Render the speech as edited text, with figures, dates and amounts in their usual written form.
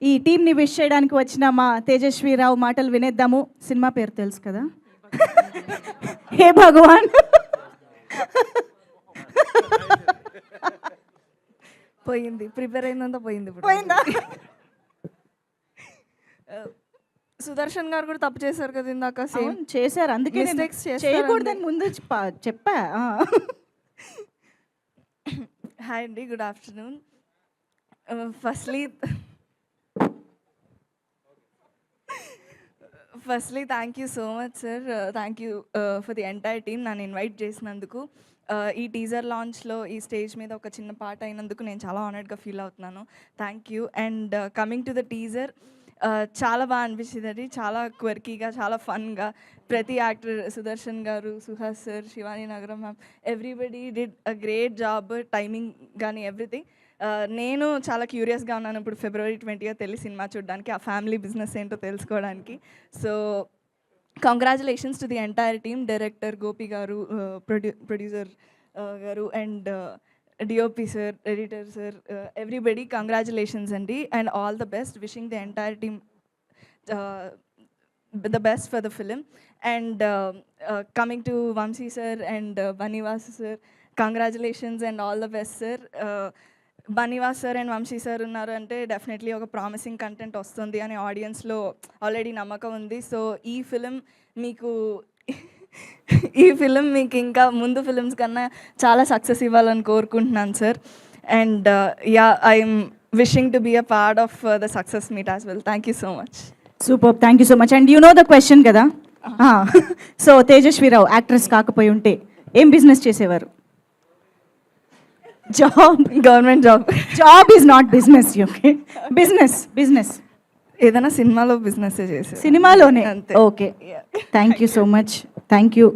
ఈ టీంని విష్ చేయడానికి వచ్చిన మా తేజస్వీరావు మాటలు వినేద్దాము. సినిమా పేరు తెలుసు కదా, హే భగవాన్. పోయింది, ప్రిపేర్ అయిందంతా పోయింది. ఇప్పుడు పోయిందా? సుదర్శన్ గారు కూడా తప్పు చేశారు కదా ఇందాక. సేమ్ అవును, చేశారు, అందుకే నేను Mistakes చేస్తారండి. చేయకూడదని ముందు చెప్పా. హాయ్ అండి, good afternoon. Firstly thank you so much sir, thank you for the entire team నన్ను ఇన్వైట్ చేసినందుకు. ఈ టీజర్ లాంచ్లో ఈ స్టేజ్ మీద ఒక చిన్న పాట అయినందుకు నేను చాలా ఆనర్డ్గా ఫీల్ అవుతున్నాను. Thank you. And coming to the teaser, చాలా బాగా అనిపించింది. అది చాలా క్వర్కీగా, చాలా ఫన్గా. ప్రతి యాక్టర్, సుదర్శన్ గారు, సుహాస్ సార్, శివాని నగరం ma'am, everybody did a great job. Timing కానీ ఎవ్రీథింగ్. నేను చాలా క్యూరియస్గా ఉన్నాను ఇప్పుడు February 20th వెళ్ళి సినిమా చూడడానికి, ఆ ఫ్యామిలీ బిజినెస్ ఏంటో తెలుసుకోవడానికి. So congratulations to the entire team, director Gopi గారు, ప్రొడ్యూసర్ గారు, and DOP sir, editor sir, everybody congratulations అండి. And all the best, wishing the entire team the best for the film. And coming to Vamsi sir and Banivas sir, congratulations and all the best sir. Banivas sir and Vamsi sir unnaru ante definitely oka promising content vastundi ani audience lo already namakam undi. So ee film meeku ఇంకా ముందు films కన్నా చాలా success ఇవ్వాలని కోరుకుంటున్నాను sir. And I'm wishing to be a part of the success meet as well. Thank you so much. Super, thank you so much. And you know the question కదా, so Tejaswi Rao actress కాకపోయి ఉంటే ఏం business చేసేవారు? Job, government job. Job is not business. Okay, business ఏదైనా సినిమాలో business చేసే, సినిమాలోనే. అంతే. Okay, thank you so much. Thank you.